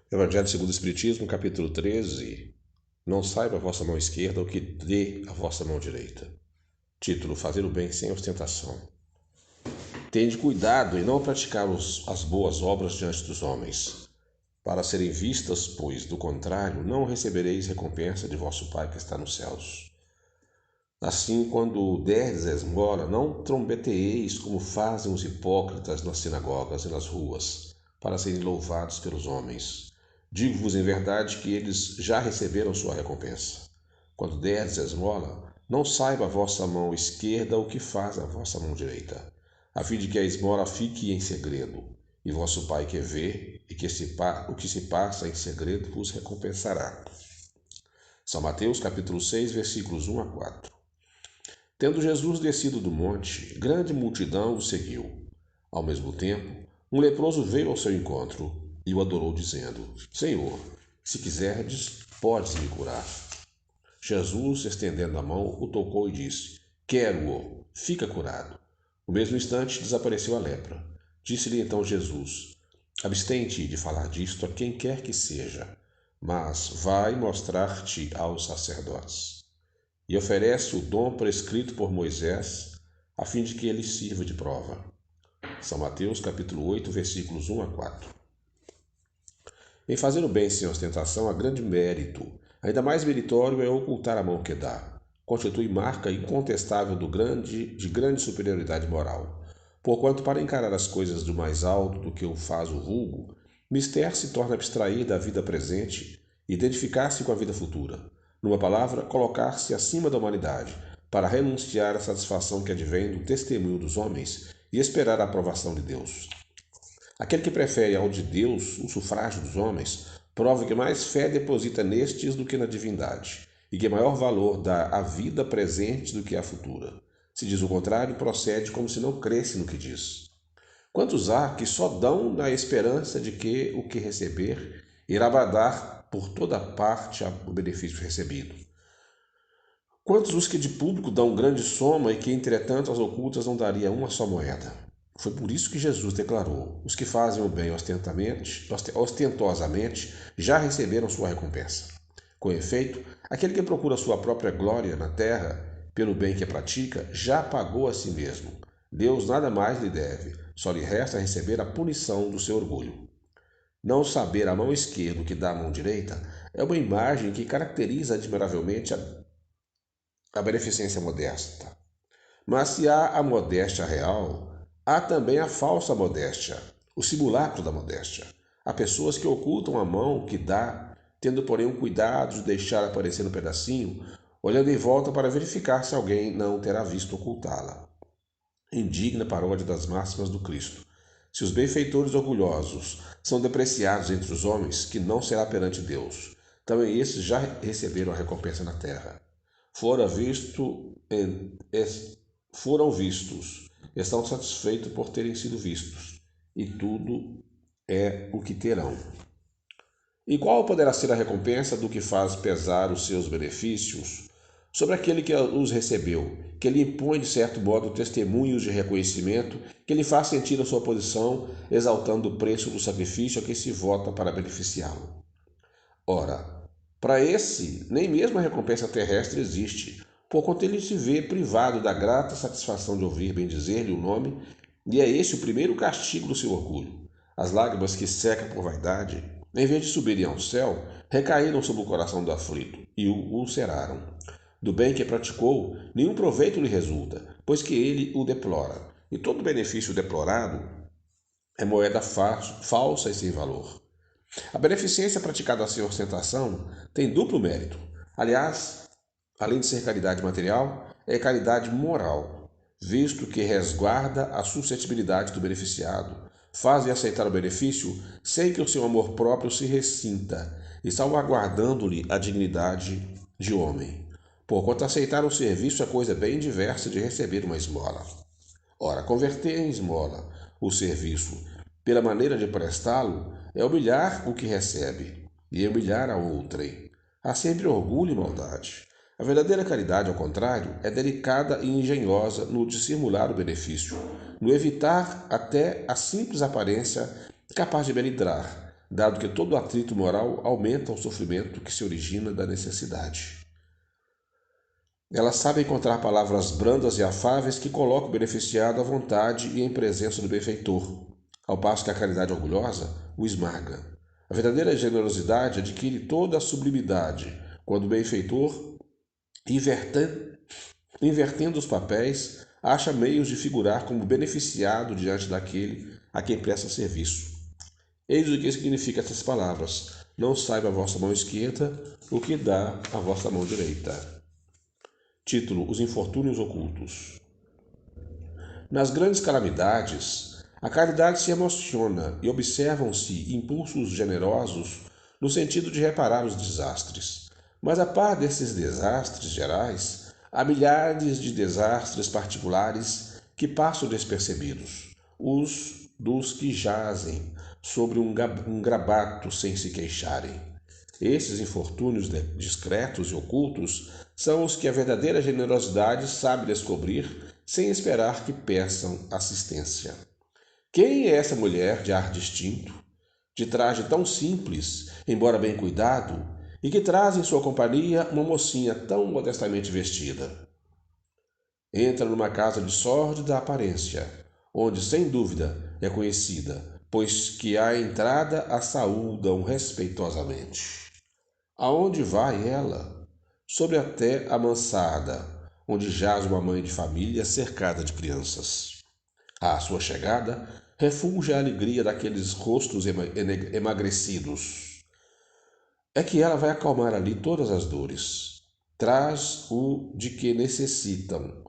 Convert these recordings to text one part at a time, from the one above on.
Evangelho segundo o Espiritismo, capítulo 13. Não saiba a vossa mão esquerda o que dê a vossa mão direita. Título: Fazer o bem sem ostentação. Tende cuidado em não praticar as boas obras diante dos homens, para serem vistas, pois, do contrário, não recebereis recompensa de vosso Pai que está nos céus. Assim, quando derdes a esmola, não trombeteeis como fazem os hipócritas nas sinagogas e nas ruas, para serem louvados pelos homens. Digo-vos em verdade que eles já receberam sua recompensa. Quando derdes a esmola, não saiba a vossa mão esquerda o que faz a vossa mão direita, a fim de que a esmola fique em segredo, e vosso Pai que vê e o que se passa em segredo vos recompensará. São Mateus capítulo 6, versículos 1 a 4. Tendo Jesus descido do monte, grande multidão o seguiu. Ao mesmo tempo, um leproso veio ao seu encontro e o adorou, dizendo: Senhor, se quiserdes, podes me curar. Jesus, estendendo a mão, o tocou e disse: Quero-o, fica curado. No mesmo instante, desapareceu a lepra. Disse-lhe então Jesus: Abstente de falar disto a quem quer que seja, mas vai mostrar-te aos sacerdotes. E oferece o dom prescrito por Moisés, a fim de que ele sirva de prova. São Mateus capítulo 8, versículos 1 a 4. Em fazer o bem sem ostentação há grande mérito. Ainda mais meritório é ocultar a mão que dá. Constitui marca incontestável de grande superioridade moral. Porquanto, para encarar as coisas do mais alto do que o faz o vulgo, mister se torna abstrair da vida presente e identificar-se com a vida futura. Numa palavra, colocar-se acima da humanidade, para renunciar à satisfação que advém do testemunho dos homens e esperar a aprovação de Deus. Aquele que prefere ao de Deus o sufrágio dos homens, prova que mais fé deposita nestes do que na divindade, e que maior valor dá à vida presente do que à futura. Se diz o contrário, procede como se não cresce no que diz. Quantos há que só dão na esperança de que o que receber irá bradar por toda parte o benefício recebido? Quantos os que de público dão grande soma e que, entretanto, as ocultas não daria uma só moeda? Foi por isso que Jesus declarou: os que fazem o bem ostentosamente já receberam sua recompensa. Com efeito, aquele que procura sua própria glória na terra, pelo bem que pratica, já pagou a si mesmo. Deus nada mais lhe deve, só lhe resta receber a punição do seu orgulho. Não saber a mão esquerda o que dá a mão direita é uma imagem que caracteriza admiravelmente a beneficência modesta. Mas se há a modéstia real, há também a falsa modéstia, o simulacro da modéstia. Há pessoas que ocultam a mão que dá, tendo porém um cuidado de deixar aparecer um pedacinho, olhando em volta para verificar se alguém não terá visto ocultá-la. Indigna paródia das máximas do Cristo. Se os benfeitores orgulhosos são depreciados entre os homens, que não será perante Deus. Também esses já receberam a recompensa na terra. Foram vistos, estão satisfeitos por terem sido vistos, e tudo é o que terão. E qual poderá ser a recompensa do que faz pesar os seus benefícios sobre aquele que os recebeu, que lhe impõe de certo modo testemunhos de reconhecimento, que lhe faz sentir a sua posição, exaltando o preço do sacrifício a que se vota para beneficiá-lo? Ora, para esse, nem mesmo a recompensa terrestre existe, porquanto ele se vê privado da grata satisfação de ouvir bendizer-lhe o nome, e é esse o primeiro castigo do seu orgulho. As lágrimas que secam por vaidade, em vez de subirem ao céu, recaíram sobre o coração do aflito e o ulceraram. Do bem que praticou, nenhum proveito lhe resulta, pois que ele o deplora, e todo benefício deplorado é moeda falsa e sem valor. A beneficência praticada sem ostentação tem duplo mérito. Aliás, além de ser caridade material, é caridade moral, visto que resguarda a suscetibilidade do beneficiado, faz-lhe aceitar o benefício sem que o seu amor próprio se ressinta e salvaguardando-lhe a dignidade de homem. Porquanto aceitar o serviço é coisa bem diversa de receber uma esmola. Ora, converter em esmola o serviço pela maneira de prestá-lo é humilhar o que recebe e humilhar a outrem. Há sempre orgulho e maldade. A verdadeira caridade, ao contrário, é delicada e engenhosa no dissimular o benefício, no evitar até a simples aparência capaz de melindrar, dado que todo atrito moral aumenta o sofrimento que se origina da necessidade. Ela sabe encontrar palavras brandas e afáveis que colocam o beneficiado à vontade e em presença do benfeitor, ao passo que a caridade orgulhosa o esmaga. A verdadeira generosidade adquire toda a sublimidade quando o benfeitor, invertendo os papéis, acha meios de figurar como beneficiado diante daquele a quem presta serviço. Eis o que significa essas palavras: não saiba a vossa mão esquerda o que dá a vossa mão direita. Título: Os infortúnios ocultos. Nas grandes calamidades, a caridade se emociona e observam-se impulsos generosos no sentido de reparar os desastres. Mas a par desses desastres gerais, há milhares de desastres particulares que passam despercebidos, os dos que jazem sobre um grabato sem se queixarem. Esses infortúnios discretos e ocultos são os que a verdadeira generosidade sabe descobrir sem esperar que peçam assistência. Quem é essa mulher de ar distinto, de traje tão simples, embora bem cuidado, e que traz em sua companhia uma mocinha tão modestamente vestida? Entra numa casa de sórdida aparência, onde sem dúvida é conhecida, pois que à entrada a saúdam respeitosamente. Aonde vai ela? Sobre até a mansarda, onde jaz uma mãe de família cercada de crianças. À sua chegada, refulge a alegria daqueles rostos emagrecidos. É que ela vai acalmar ali todas as dores. Traz o de que necessitam,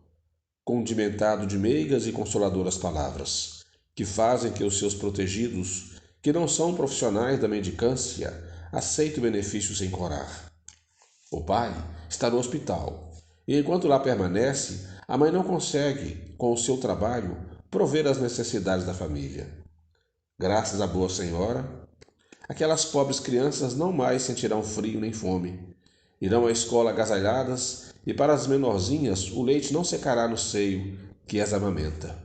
condimentado de meigas e consoladoras palavras, que fazem que os seus protegidos, que não são profissionais da mendicância, aceitem o benefício sem corar. O pai está no hospital, e enquanto lá permanece, a mãe não consegue, com o seu trabalho, prover as necessidades da família. Graças à boa senhora, aquelas pobres crianças não mais sentirão frio nem fome. Irão à escola agasalhadas e para as menorzinhas o leite não secará no seio que as amamenta.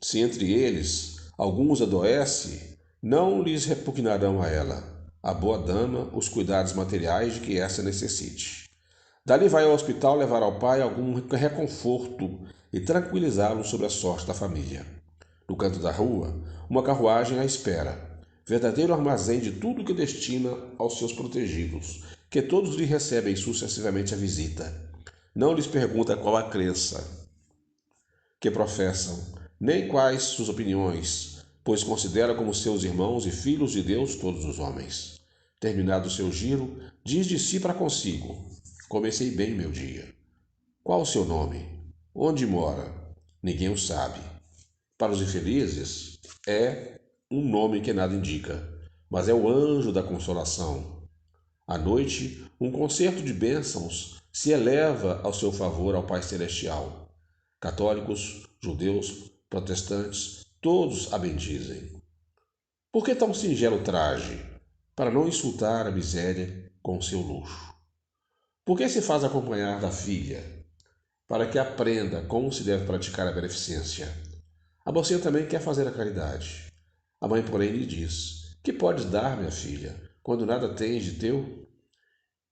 Se entre eles alguns adoece, não lhes repugnarão a ela, a boa dama, os cuidados materiais de que essa necessite. Dali vai ao hospital levar ao pai algum reconforto e tranquilizá-lo sobre a sorte da família. No canto da rua, uma carruagem à espera, verdadeiro armazém de tudo que destina aos seus protegidos, que todos lhe recebem sucessivamente a visita. Não lhes pergunta qual a crença que professam, nem quais suas opiniões, pois considera como seus irmãos e filhos de Deus todos os homens. Terminado o seu giro, diz de si para consigo: comecei bem meu dia. Qual o seu nome? Onde mora? Ninguém o sabe. Para os infelizes, é um nome que nada indica, mas é o anjo da consolação. À noite, um concerto de bênçãos se eleva ao seu favor ao Pai Celestial. Católicos, judeus, protestantes, todos a bendizem. Por que tão singelo traje? Para não insultar a miséria com seu luxo. Por que se faz acompanhar da filha? Para que aprenda como se deve praticar a beneficência. A mocinha também quer fazer a caridade. A mãe, porém, lhe diz: que podes dar, minha filha, quando nada tens de teu?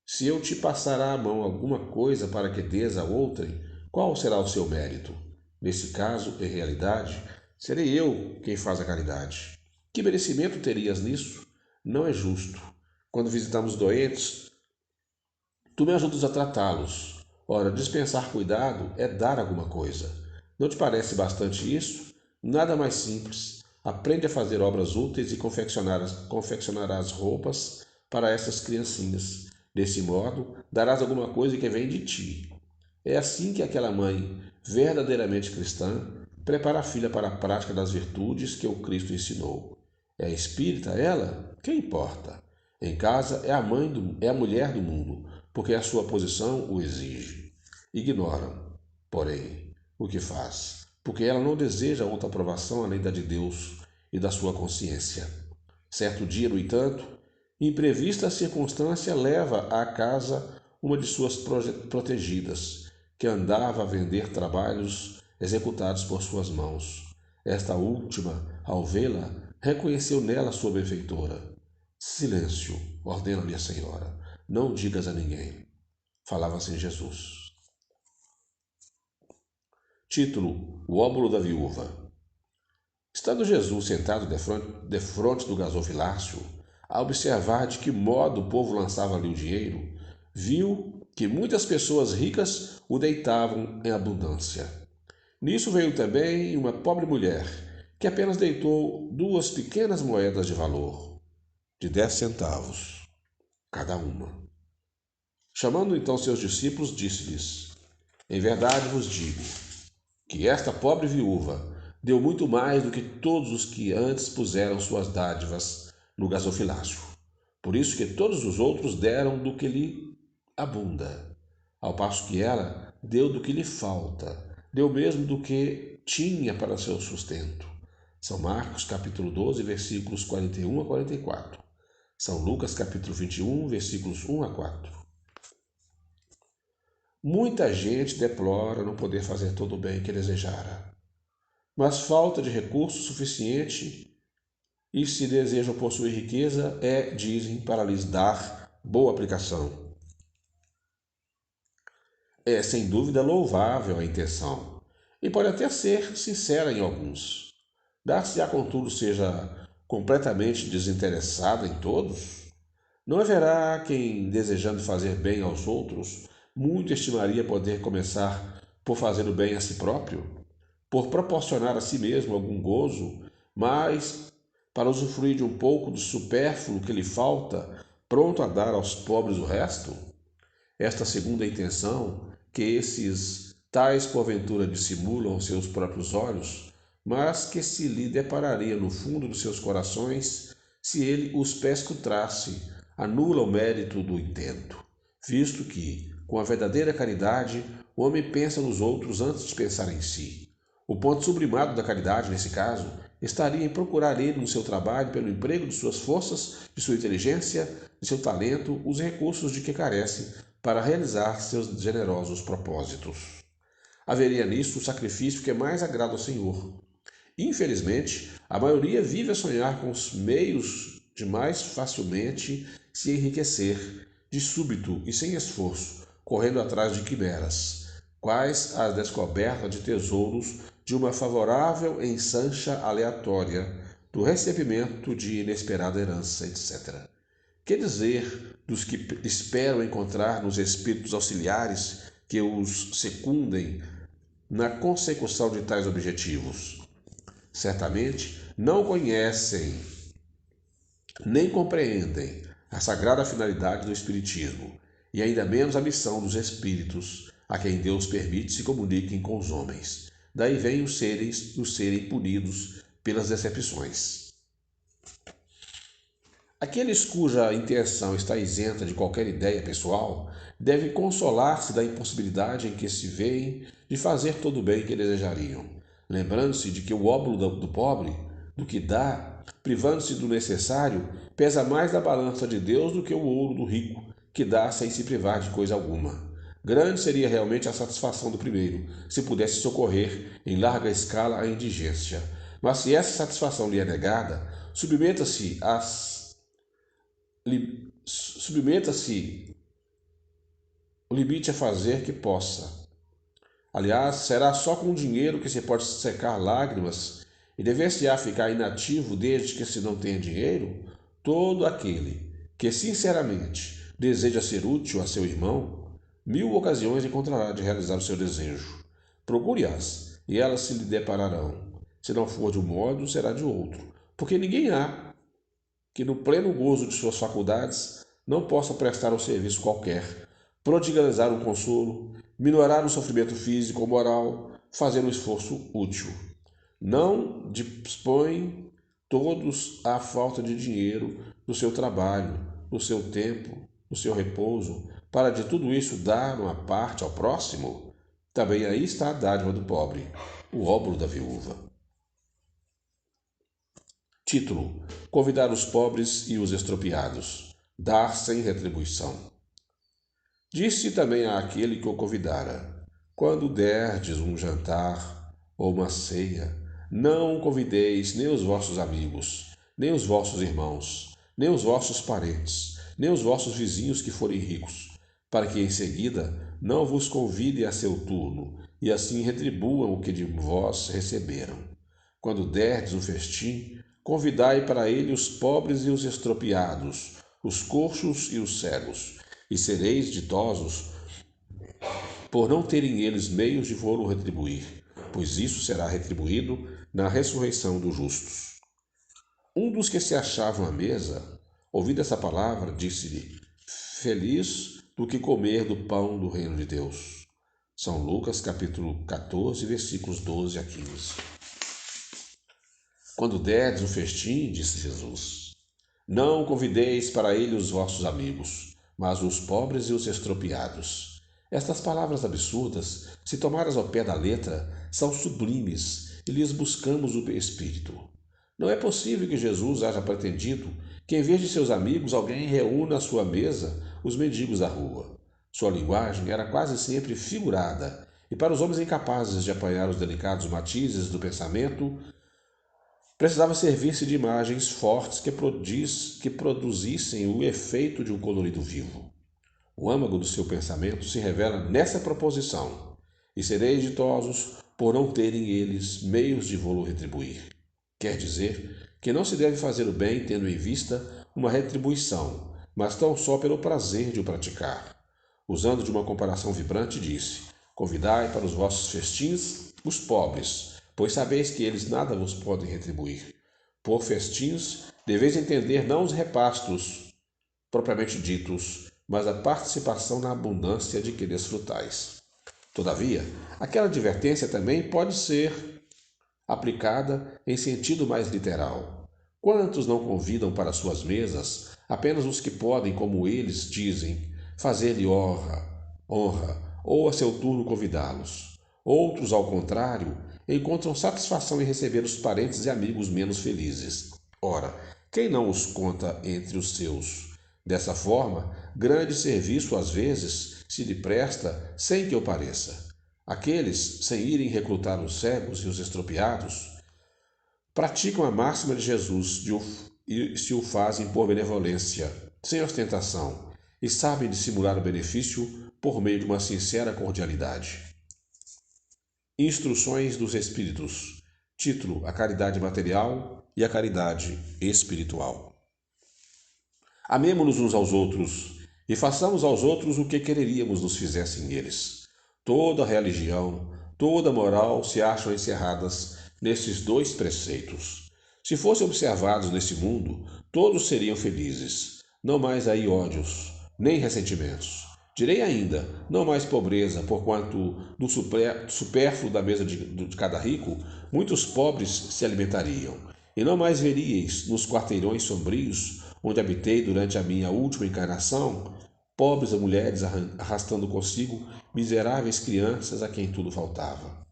Se eu te passar à mão alguma coisa para que dês a outrem, qual será o seu mérito? Nesse caso, em realidade, serei eu quem faz a caridade. Que merecimento terias nisso? Não é justo. Quando visitamos doentes, tu me ajudas a tratá-los. Ora, dispensar cuidado é dar alguma coisa. Não te parece bastante isso? Nada mais simples. Aprende a fazer obras úteis e confeccionarás roupas para essas criancinhas. Desse modo, darás alguma coisa que vem de ti. É assim que aquela mãe, verdadeiramente cristã, prepara a filha para a prática das virtudes que o Cristo ensinou. É espírita ela? Que importa? Em casa é a mulher do mundo, porque a sua posição o exige. Ignoram, porém, o que faz, porque ela não deseja outra aprovação além da de Deus e da sua consciência. Certo dia, no entanto, imprevista circunstância leva à casa uma de suas protegidas, que andava a vender trabalhos executados por suas mãos. Esta última, ao vê-la, reconheceu nela sua benfeitora. Silêncio, ordena-lhe a senhora. Não digas a ninguém. Falava assim Jesus. Título: O óbolo da viúva. Estando Jesus sentado defronte do gasofilácio, a observar de que modo o povo lançava ali o dinheiro, viu que muitas pessoas ricas o deitavam em abundância. Nisso veio também uma pobre mulher, que apenas deitou 2 pequenas moedas de valor, de 10 centavos, cada uma. Chamando então seus discípulos, disse-lhes: Em verdade vos digo, que esta pobre viúva deu muito mais do que todos os que antes puseram suas dádivas no gasofilácio. Por isso que todos os outros deram do que lhe abunda, ao passo que ela deu do que lhe falta, deu mesmo do que tinha para seu sustento. São Marcos capítulo 12, versículos 41 a 44. São Lucas capítulo 21, versículos 1 a 4. Muita gente deplora não poder fazer todo o bem que desejara, mas falta de recurso suficiente e se desejam possuir riqueza dizem, para lhes dar boa aplicação. É sem dúvida louvável a intenção e pode até ser sincera em alguns. Dar-se-á contudo seja completamente desinteressada em todos? Não haverá quem, desejando fazer bem aos outros, muito estimaria poder começar por fazer o bem a si próprio, por proporcionar a si mesmo algum gozo, mas para usufruir de um pouco do supérfluo que lhe falta, pronto a dar aos pobres o resto? Esta segunda intenção, que esses tais porventura dissimulam aos seus próprios olhos, mas que se lhe depararia no fundo dos seus corações, se ele os perscrutasse, anula o mérito do intento, visto que, com a verdadeira caridade, o homem pensa nos outros antes de pensar em si. O ponto sublimado da caridade, nesse caso, estaria em procurar ele no seu trabalho, pelo emprego de suas forças, de sua inteligência, de seu talento, os recursos de que carece para realizar seus generosos propósitos. Haveria nisso o sacrifício que mais agrada ao Senhor. Infelizmente, a maioria vive a sonhar com os meios de mais facilmente se enriquecer, de súbito e sem esforço, correndo atrás de quimeras, quais a descoberta de tesouros de uma favorável ensancha aleatória, do recebimento de inesperada herança, etc. Que dizer dos que esperam encontrar nos espíritos auxiliares que os secundem na consecução de tais objetivos? Certamente não conhecem nem compreendem a sagrada finalidade do Espiritismo e ainda menos a missão dos espíritos a quem Deus permite se comuniquem com os homens. Daí vem os serem punidos pelas decepções. Aqueles cuja intenção está isenta de qualquer ideia pessoal devem consolar-se da impossibilidade em que se veem de fazer todo o bem que desejariam, lembrando-se de que o óbolo do pobre, do que dá, privando-se do necessário, pesa mais na balança de Deus do que o ouro do rico, que dá sem se privar de coisa alguma. Grande seria realmente a satisfação do primeiro, se pudesse socorrer em larga escala a indigência. Mas se essa satisfação lhe é negada, submeta-se o limite a fazer que possa. Aliás, será só com o dinheiro que se pode secar lágrimas e dever-se-á ficar inativo desde que se não tenha dinheiro? Todo aquele que sinceramente deseja ser útil a seu irmão, 1000 ocasiões encontrará de realizar o seu desejo. Procure-as e elas se lhe depararão. Se não for de um modo, será de outro, porque ninguém há que no pleno gozo de suas faculdades não possa prestar um serviço qualquer, prodigalizar um consolo, minorar o sofrimento físico ou moral, fazer um esforço útil. Não dispõem todos à falta de dinheiro do seu trabalho, do seu tempo, do seu repouso, para de tudo isso dar uma parte ao próximo? Também aí está a dádiva do pobre, o óbolo da viúva. Título: Convidar os pobres e os estropiados. Dar sem retribuição. Disse também àquele que o convidara: Quando derdes um jantar ou uma ceia, não convideis nem os vossos amigos, nem os vossos irmãos, nem os vossos parentes, nem os vossos vizinhos que forem ricos, para que em seguida não vos convidem a seu turno, e assim retribuam o que de vós receberam. Quando derdes um festim, convidai para ele os pobres e os estropiados, os coxos e os cegos, e sereis ditosos por não terem eles meios de vou-lo retribuir, pois isso será retribuído na ressurreição dos justos. Um dos que se achavam à mesa, ouvindo essa palavra, disse-lhe: Feliz do que comer do pão do reino de Deus. São Lucas, capítulo 14, versículos 12 a 15. Quando derdes o festim, disse Jesus, não convideis para ele os vossos amigos, mas os pobres e os estropiados. Estas palavras absurdas, se tomadas ao pé da letra, são sublimes e lhes buscamos o espírito. Não é possível que Jesus haja pretendido que, em vez de seus amigos, alguém reúna à sua mesa os mendigos da rua. Sua linguagem era quase sempre figurada, e para os homens incapazes de apanhar os delicados matizes do pensamento, precisava servir-se de imagens fortes que produzissem o efeito de um colorido vivo. O âmago do seu pensamento se revela nessa proposição: e sereis ditosos por não terem eles meios de vô-lo retribuir. Quer dizer que não se deve fazer o bem tendo em vista uma retribuição, mas tão só pelo prazer de o praticar. Usando de uma comparação vibrante, disse: Convidai para os vossos festins os pobres, pois sabeis que eles nada vos podem retribuir. Por festins, deveis entender não os repastos propriamente ditos, mas a participação na abundância de que desfrutais. Todavia, aquela advertência também pode ser aplicada em sentido mais literal. Quantos não convidam para suas mesas apenas os que podem, como eles dizem, fazer-lhe honra, ou a seu turno convidá-los? Outros, ao contrário, encontram satisfação em receber os parentes e amigos menos felizes. Ora, quem não os conta entre os seus? Dessa forma, grande serviço às vezes se lhe presta sem que o pareça. Aqueles, sem irem recrutar os cegos e os estropiados, praticam a máxima de Jesus e se o fazem por benevolência, sem ostentação, e sabem dissimular o benefício por meio de uma sincera cordialidade. Instruções dos Espíritos. Título: A caridade material e a caridade espiritual. Amemo-nos uns aos outros e façamos aos outros o que quereríamos nos fizessem eles. Toda religião, toda moral se acham encerradas nesses dois preceitos. Se fossem observados nesse mundo, todos seriam felizes. Não mais aí ódios, nem ressentimentos. Direi ainda, não mais pobreza, porquanto do supérfluo da mesa de cada rico, muitos pobres se alimentariam. E não mais veríeis, nos quarteirões sombrios, onde habitei durante a minha última encarnação, pobres mulheres arrastando consigo miseráveis crianças a quem tudo faltava.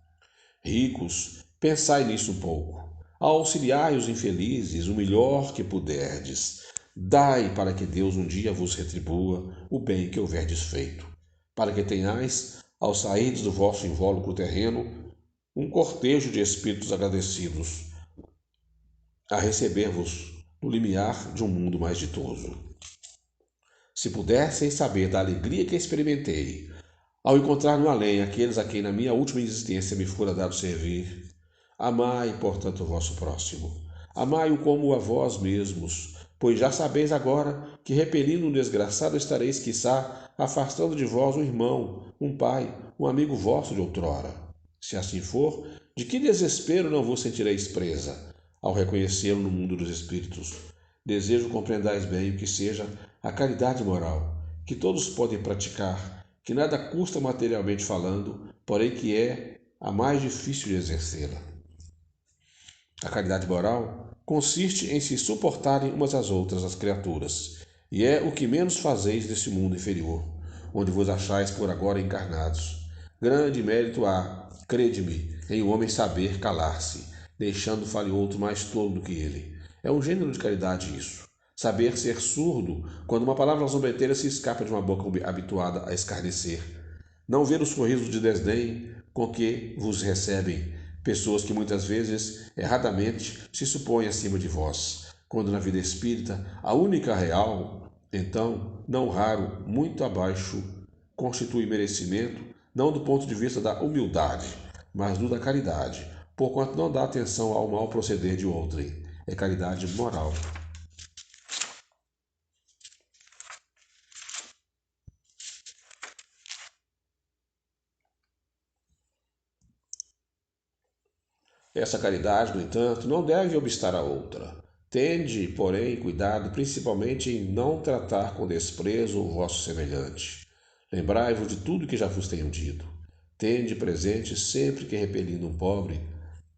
Ricos, pensai nisso um pouco. Auxiliai os infelizes o melhor que puderdes. Dai para que Deus um dia vos retribua o bem que houverdes feito, para que tenhais, ao sairdes do vosso invólucro terreno, um cortejo de espíritos agradecidos a receber-vos no limiar de um mundo mais ditoso. Se pudesseis saber da alegria que experimentei ao encontrar no além aqueles a quem na minha última existência me fora dado servir, amai, portanto, o vosso próximo. Amai-o como a vós mesmos, pois já sabeis agora que, repelindo um desgraçado, estareis, quiçá, afastando de vós um irmão, um pai, um amigo vosso de outrora. Se assim for, de que desespero não vos sentireis presa, ao reconhecê-lo no mundo dos espíritos? Desejo compreendais bem o que seja a caridade moral, que todos podem praticar, que nada custa materialmente falando, porém que é a mais difícil de exercê-la. A caridade moral consiste em se suportarem umas às outras as criaturas, e é o que menos fazeis desse mundo inferior, onde vos achais por agora encarnados. Grande mérito há, crede-me, em o homem saber calar-se, deixando fale outro mais tolo do que ele. É um gênero de caridade isso. Saber ser surdo quando uma palavra zombeteira se escapa de uma boca habituada a escarnecer. Não ver o sorriso de desdém com que vos recebem pessoas que muitas vezes, erradamente, se supõem acima de vós. quando na vida espírita a única real, então, não raro, muito abaixo, constitui merecimento, não do ponto de vista da humildade, mas do da caridade, porquanto não dá atenção ao mau proceder de outrem. É caridade moral. Essa caridade, no entanto, não deve obstar a outra. Tende, porém, cuidado principalmente em não tratar com desprezo o vosso semelhante. Lembrai-vos de tudo que já vos tenho dito. Tende presente sempre que repelindo um pobre,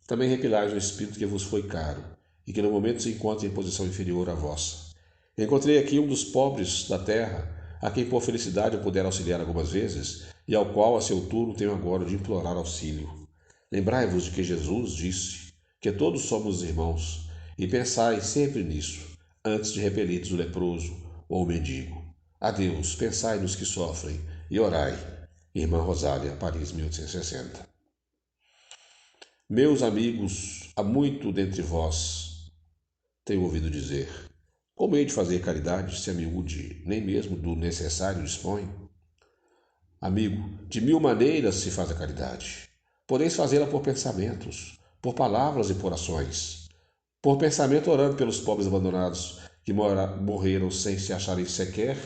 também repelais o espírito que vos foi caro, e que no momento se encontra em posição inferior à vossa. Encontrei aqui um dos pobres da terra, a quem por felicidade eu puder auxiliar algumas vezes, e ao qual a seu turno tenho agora de implorar auxílio. Lembrai-vos de que Jesus disse que todos somos irmãos, e pensai sempre nisso, antes de repelirdes o leproso ou o mendigo. Adeus, pensai nos que sofrem, e orai. Irmã Rosália, Paris, 1860. Meus amigos, há muito dentre vós tenho ouvido dizer: como hei de fazer caridade se a miúde nem mesmo do necessário dispõe? Amigo, de mil maneiras se faz a caridade. Podeis fazê-la por pensamentos, por palavras e por ações. Por pensamento, orando pelos pobres abandonados que morreram sem se acharem sequer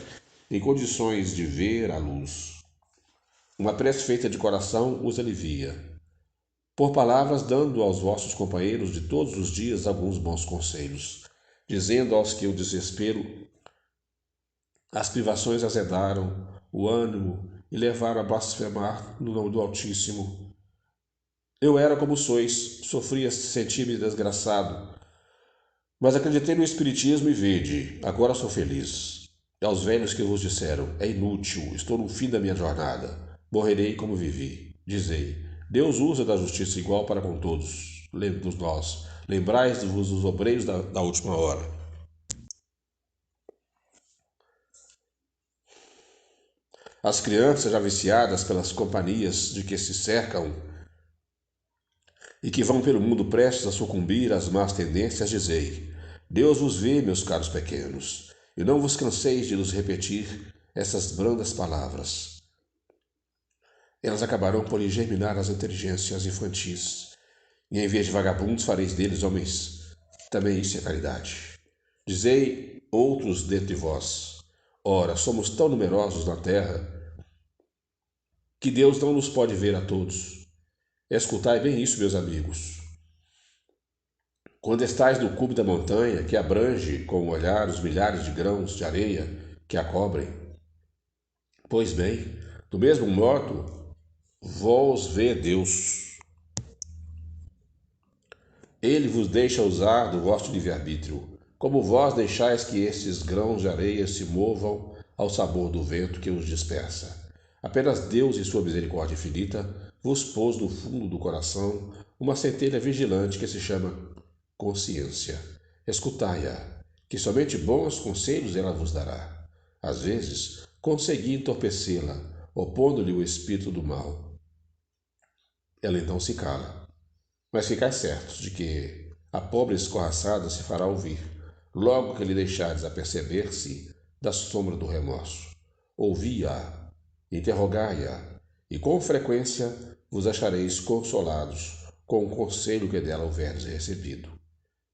em condições de ver a luz. Uma prece feita de coração os alivia. Por palavras, dando aos vossos companheiros de todos os dias alguns bons conselhos, dizendo aos que o desespero, as privações azedaram o ânimo e levaram a blasfemar no nome do Altíssimo. Eu era como sois, sofria, sentia-me desgraçado, mas acreditei no Espiritismo e vede, agora sou feliz. E aos velhos que vos disseram, é inútil, estou no fim da minha jornada, morrerei como vivi. Dizei, Deus usa da justiça igual para com todos, lembre-nos nós, lembrais-vos dos obreiros da última hora. As crianças já viciadas pelas companhias de que se cercam e que vão pelo mundo prestes a sucumbir às más tendências, dizei, Deus vos vê, meus caros pequenos, e não vos canseis de nos repetir essas brandas palavras. Elas acabarão por germinar as inteligências infantis, e em vez de vagabundos fareis deles homens. Também isso é caridade. Dizei outros dentre vós, ora, somos tão numerosos na terra que Deus não nos pode ver a todos. Escutai bem isso, meus amigos. Quando estais no cume da montanha, que abrange com o olhar os milhares de grãos de areia que a cobrem, pois bem, do mesmo modo, vós vê Deus. Ele vos deixa usar do vosso livre-arbítrio, como vós deixais que estes grãos de areia se movam ao sabor do vento que os dispersa. Apenas Deus, em sua misericórdia infinita, vos pôs no fundo do coração uma centelha vigilante que se chama consciência. Escutai-a, que somente bons conselhos ela vos dará. Às vezes, consegui entorpecê-la, opondo-lhe o espírito do mal. Ela então se cala. Mas ficai certos de que a pobre escorraçada se fará ouvir, logo que lhe deixardes aperceber-se da sombra do remorso. Ouvi-a, interrogai-a, e com frequência vos achareis consolados com o conselho que dela houverdes recebido.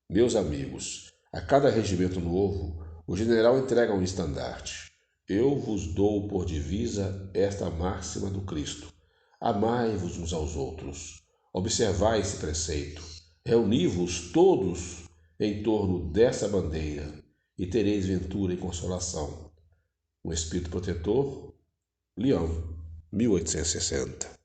Meus amigos, a cada regimento novo, o general entrega um estandarte. Eu vos dou por divisa esta máxima do Cristo. Amai-vos uns aos outros. Observai esse preceito. Reuni-vos todos em torno dessa bandeira e tereis ventura e consolação. O Espírito Protetor, Leão, 1860.